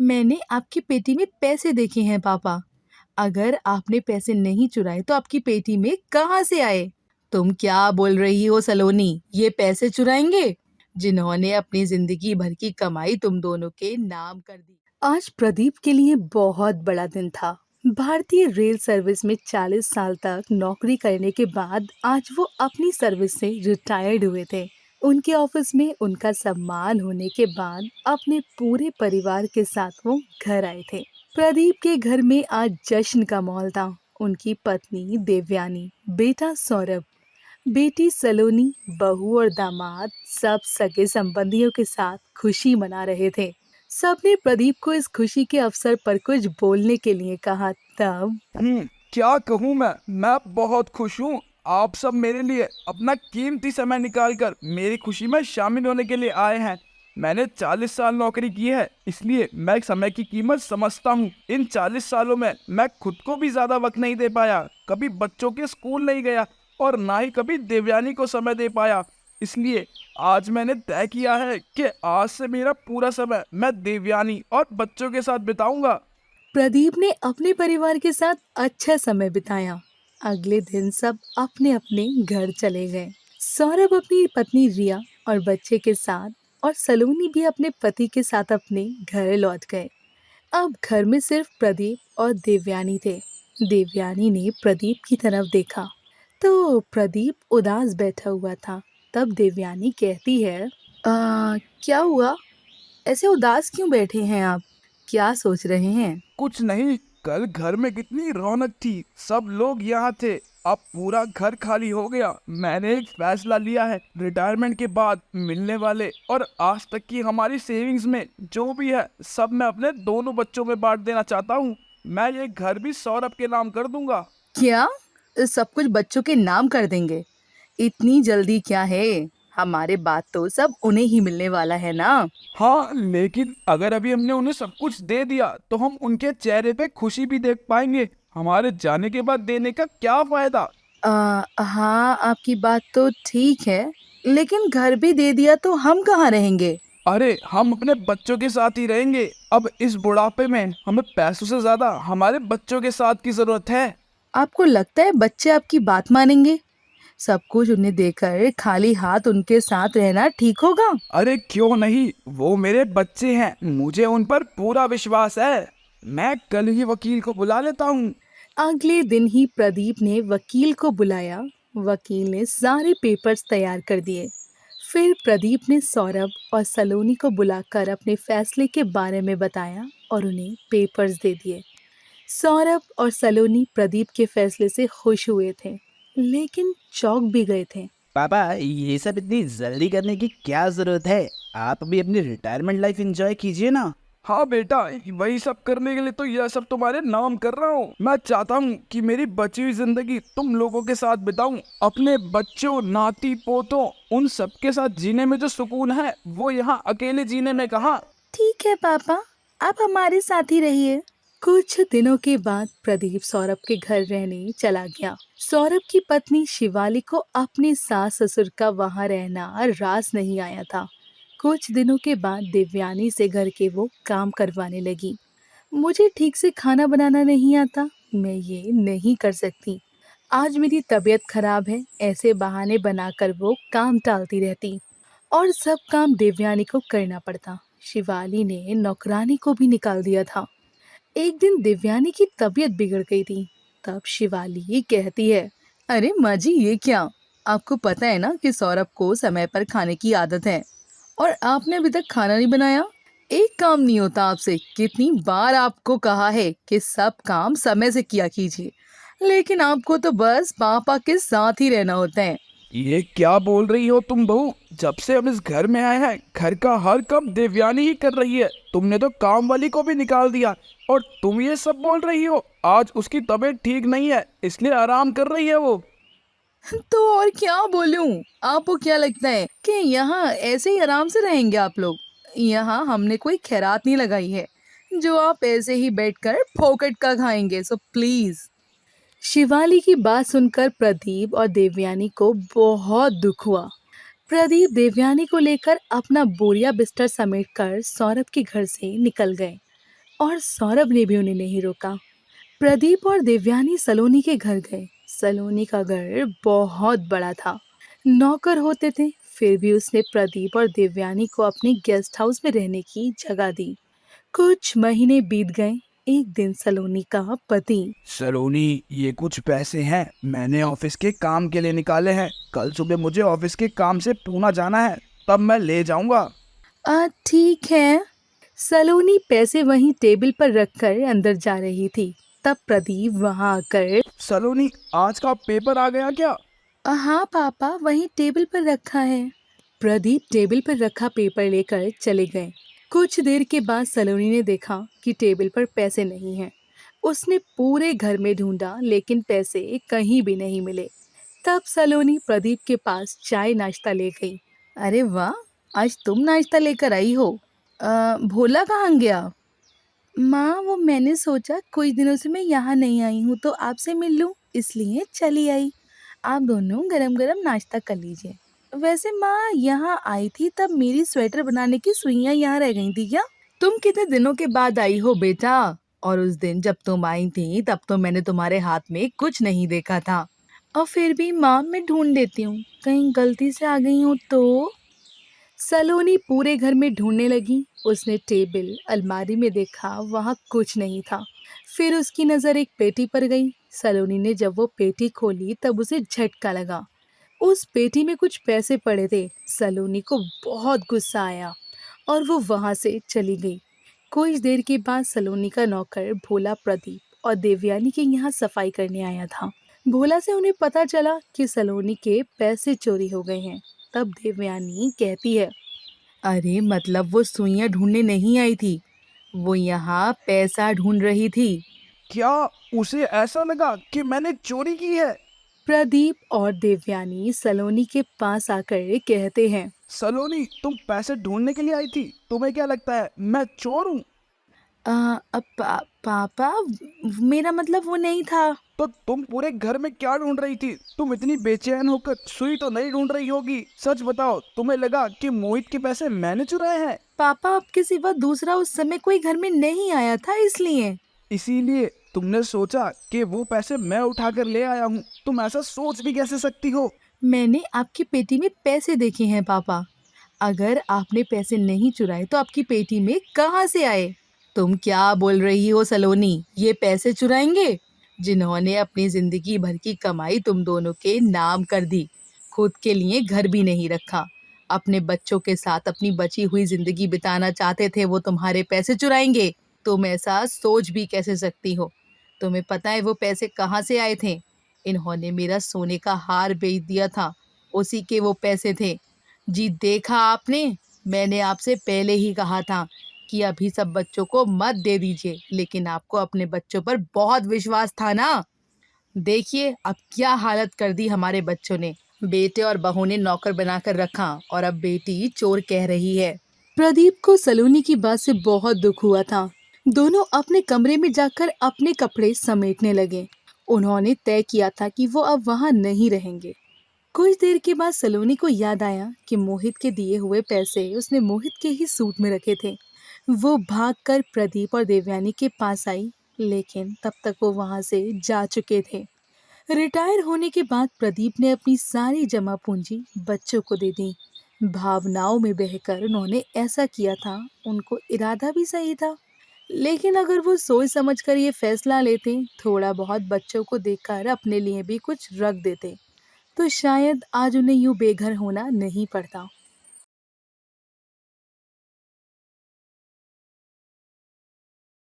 मैंने आपकी पेटी में पैसे देखे हैं पापा। अगर आपने पैसे नहीं चुराए तो आपकी पेटी में कहाँ से आए? तुम क्या बोल रही हो सलोनी? ये पैसे चुराएंगे जिन्होंने अपनी जिंदगी भर की कमाई तुम दोनों के नाम कर दी। आज प्रदीप के लिए बहुत बड़ा दिन था। भारतीय रेल सर्विस में 40 साल तक नौकरी करने के बाद आज वो अपनी सर्विस से रिटायर्ड हुए थे। उनके ऑफिस में उनका सम्मान होने के बाद अपने पूरे परिवार के साथ वो घर आए थे। प्रदीप के घर में आज जश्न का माहौल था। उनकी पत्नी देवयानी, बेटा सौरभ, बेटी सलोनी, बहू और दामाद सब सगे संबंधियों के साथ खुशी मना रहे थे। सबने प्रदीप को इस खुशी के अवसर पर कुछ बोलने के लिए कहा। तब क्या कहूँ मैं बहुत खुश हूँ। आप सब मेरे लिए अपना कीमती समय निकालकर मेरी खुशी में शामिल होने के लिए आए हैं। मैंने 40 साल नौकरी की है, इसलिए मैं समय की कीमत समझता हूँ। इन 40 सालों में मैं खुद को भी ज्यादा वक्त नहीं दे पाया, कभी बच्चों के स्कूल नहीं गया और ना ही कभी देवयानी को समय दे पाया। इसलिए आज मैंने तय किया है कि आज से मेरा पूरा समय मैं देवयानी और बच्चों के साथ बिताऊंगा। प्रदीप ने अपने परिवार के साथ अच्छा समय बिताया। अगले दिन सब अपने अपने घर चले गए। सौरभ अपनी पत्नी रिया और बच्चे के साथ और सलोनी भी अपने पति के साथ अपने घर लौट गए। अब घर में सिर्फ प्रदीप और देवयानी थे। देवयानी ने प्रदीप की तरफ देखा तो प्रदीप उदास बैठा हुआ था। तब देवयानी कहती है, क्या हुआ? ऐसे उदास क्यों बैठे हैं आप? क्या सोच रहे हैं? कुछ नहीं, कल घर में कितनी रौनक थी, सब लोग यहाँ थे। अब पूरा घर खाली हो गया। मैंने एक फैसला लिया है, रिटायरमेंट के बाद मिलने वाले और आज तक की हमारी सेविंग्स में जो भी है सब मैं अपने दोनों बच्चों में बांट देना चाहता हूँ। मैं ये घर भी सौरभ के नाम कर दूंगा। क्या सब कुछ बच्चों के नाम कर देंगे? इतनी जल्दी क्या है? हमारे बाद तो सब उन्हें ही मिलने वाला है ना। हाँ, लेकिन अगर अभी हमने उन्हें सब कुछ दे दिया तो हम उनके चेहरे पे खुशी भी देख पाएंगे। हमारे जाने के बाद देने का क्या फायदा। हाँ, आपकी बात तो ठीक है, लेकिन घर भी दे दिया तो हम कहाँ रहेंगे? अरे, हम अपने बच्चों के साथ ही रहेंगे। अब इस बुढ़ापे में हमें पैसों से ज्यादा हमारे बच्चों के साथ की जरूरत है। आपको लगता है बच्चे आपकी बात मानेंगे? सब कुछ उन्हें देकर खाली हाथ उनके साथ रहना ठीक होगा? अरे क्यों नहीं, वो मेरे बच्चे हैं, मुझे उन पर पूरा विश्वास है। मैं कल ही वकील को बुला लेता हूँ। अगले दिन ही प्रदीप ने वकील को बुलाया। वकील ने सारे पेपर्स तैयार कर दिए। फिर प्रदीप ने सौरभ और सलोनी को बुलाकर अपने फैसले के बारे में बताया और उन्हें पेपर्स दे दिए। सौरभ और सलोनी प्रदीप के फैसले से खुश हुए थे, लेकिन चौंक भी गए थे। पापा, ये सब इतनी जल्दी करने की क्या जरूरत है? आप अभी अपनी रिटायरमेंट लाइफ एंजॉय कीजिए ना। हाँ बेटा, वही सब करने के लिए तो यह सब तुम्हारे नाम कर रहा हूँ। मैं चाहता हूँ कि मेरी बची हुई जिंदगी तुम लोगों के साथ बिताऊं। अपने बच्चों, नाती पोतों, उन सब के साथ जीने में जो सुकून है वो यहाँ अकेले जीने में कहाँ। ठीक है पापा, आप हमारे साथ ही रहिए। कुछ दिनों के बाद प्रदीप सौरभ के घर रहने चला गया। सौरभ की पत्नी शिवाली को अपने सास ससुर का वहां रहना रास नहीं आया था। कुछ दिनों के बाद देवयानी से घर के वो काम करवाने लगी। मुझे ठीक से खाना बनाना नहीं आता, मैं ये नहीं कर सकती। आज मेरी तबीयत खराब है, ऐसे बहाने बनाकर वो काम टालती रहती और सब काम देवयानी को करना पड़ता। शिवाली ने नौकरानी को भी निकाल दिया था। एक दिन देवयानी की तबीयत बिगड़ गई थी। तब शिवाली कहती है, अरे माँ जी, ये क्या? आपको पता है ना कि सौरभ को समय पर खाने की आदत है और आपने अभी तक खाना नहीं बनाया। एक काम नहीं होता आपसे। कितनी बार आपको कहा है कि सब काम समय से किया कीजिए, लेकिन आपको तो बस पापा के साथ ही रहना होता है। ये क्या बोल रही हो तुम बहू? जब से हम इस घर में आए हैं घर का हर काम देवयानी ही कर रही है। तुमने तो काम वाली को भी निकाल दिया और तुम ये सब बोल रही हो। आज उसकी तबीयत ठीक नहीं है, इसलिए आराम कर रही है वो। तो और क्या बोलूं? आपको क्या लगता है कि यहाँ ऐसे ही आराम से रहेंगे आप लोग? यहाँ हमने कोई खैरात नहीं लगाई है जो आप ऐसे ही बैठकर फोकट का खाएंगे। So please. शिवाली की बात सुनकर प्रदीप और देवयानी को बहुत दुख हुआ। प्रदीप देवयानी को लेकर अपना बोरिया बिस्तर समेटकर सौरभ के घर से निकल गए। और सौरभ ने भी उन्हें नहीं रोका। प्रदीप और देवयानी सलोनी के घर गए। सलोनी का घर बहुत बड़ा था, नौकर होते थे, फिर भी उसने प्रदीप और देवयानी को अपने गेस्ट हाउस में रहने की जगह दी। कुछ महीने बीत गए। एक दिन सलोनी का पति सलोनी, ये कुछ पैसे हैं, मैंने ऑफिस के काम के लिए निकाले हैं। कल सुबह मुझे ऑफिस के काम से पूना जाना है, तब मैं ले जाऊंगा। ठीक है। सलोनी पैसे वहीं टेबल पर रखकर अंदर जा रही थी। तब प्रदीप वहां आकर सलोनी, आज का पेपर आ गया क्या? हाँ पापा, वहीं टेबल पर रखा है। प्रदीप टेबल पर रखा पेपर लेकर चले गए। कुछ देर के बाद सलोनी ने देखा कि टेबल पर पैसे नहीं हैं। उसने पूरे घर में ढूंढा लेकिन पैसे कहीं भी नहीं मिले। तब सलोनी प्रदीप के पास चाय नाश्ता ले गई। अरे वाह, आज तुम नाश्ता लेकर आई हो। भोला कहाँ गया? माँ, वो मैंने सोचा कुछ दिनों से मैं यहाँ नहीं आई हूँ तो आपसे मिल लूँ, इसलिए चली आई। आप दोनों गरम गरम नाश्ता कर लीजिए। वैसे माँ, यहाँ आई थी तब मेरी स्वेटर बनाने की सुइयां यहाँ रह गई थी क्या? तुम कितने दिनों के बाद आई हो बेटा? और उस दिन जब तुम आई थी तब तो मैंने तुम्हारे हाथ में कुछ नहीं देखा था। और फिर भी माँ, मैं ढूंढ देती हूँ, कहीं गलती से आ गई हूँ तो। सलोनी पूरे घर में ढूंढने लगी। उसने टेबल, अलमारी में देखा, वहां कुछ नहीं था। फिर उसकी नजर एक पेटी पर गई। सलोनी ने जब वो पेटी खोली तब उसे झटका लगा। उस पेटी में कुछ पैसे पड़े थे। सलोनी को बहुत गुस्सा आया और वो वहां से चली गई। कुछ देर के बाद सलोनी का नौकर भोला प्रदीप और देवयानी के यहाँ सफाई करने आया था। भोला से उन्हें पता चला कि सलोनी के पैसे चोरी हो गए हैं। तब देवयानी कहती है, अरे मतलब वो सुइयां ढूंढने नहीं आई थी, वो यहाँ पैसा ढूंढ रही थी। क्या उसे ऐसा लगा कि मैंने चोरी की है? प्रदीप और देवयानी सलोनी के पास आकर कहते हैं, सलोनी, तुम पैसे ढूंढने के लिए आई थी, तुम्हें क्या लगता है मैं चोर हूँ? पापा, मेरा मतलब वो नहीं था। तो तुम पूरे घर में क्या ढूंढ रही थी? तुम इतनी बेचैन होकर सुई तो नहीं ढूंढ रही होगी। सच बताओ, तुम्हें लगा कि मोहित के पैसे मैंने चुराए हैं? पापा, आपके सिवा दूसरा उस समय कोई घर में नहीं आया था, इसलिए। इसीलिए तुमने सोचा कि वो पैसे मैं उठाकर ले आया हूँ। तुम ऐसा सोच भी कैसे सकती हो? मैंने आपकी पेटी में पैसे देखे हैं पापा। अगर आपने पैसे नहीं चुराए तो आपकी पेटी में कहाँ से आए? तुम क्या बोल रही हो सलोनी? ये पैसे चुराएंगे जिन्होंने अपनी जिंदगी भर की कमाई तुम दोनों के नाम कर दी, खुद के लिए घर भी नहीं रखा, अपने बच्चों के साथ अपनी बची हुई जिंदगी बिताना चाहते थे, वो तुम्हारे पैसे चुराएंगे? तुम ऐसा सोच भी कैसे सकती हो? तुम्हें पता है वो पैसे कहाँ से आए थे? इन्होंने मेरा सोने का हार बेच दिया था, उसी के वो पैसे थे। जी देखा आपने, मैंने आपसे पहले ही कहा था कि अभी सब बच्चों को मत दे दीजिए, लेकिन आपको अपने बच्चों पर बहुत विश्वास था ना। देखिए अब क्या हालत कर दी हमारे बच्चों ने। बेटे और बहू ने नौकर बनाकर रखा और अब बेटी चोर कह रही है। प्रदीप को सलोनी की बात से बहुत दुख हुआ था। दोनों अपने कमरे में जाकर अपने कपड़े समेटने लगे। उन्होंने तय किया था कि वो अब वहां नहीं रहेंगे। कुछ देर के बाद सलोनी को याद आया कि मोहित के दिए हुए पैसे उसने मोहित के ही सूट में रखे थे। वो भागकर प्रदीप और देवयानी के पास आई, लेकिन तब तक वो वहां से जा चुके थे। रिटायर होने के बाद प्रदीप ने अपनी सारी जमा पूंजी बच्चों को दे दी। भावनाओं में बहकर उन्होंने ऐसा किया था। उनको इरादा भी सही था, लेकिन अगर वो सोच समझकर ये फैसला लेते, थोड़ा बहुत बच्चों को देखकर अपने लिए भी कुछ रख देते, तो शायद आज उन्हें यूं बेघर होना नहीं पड़ता।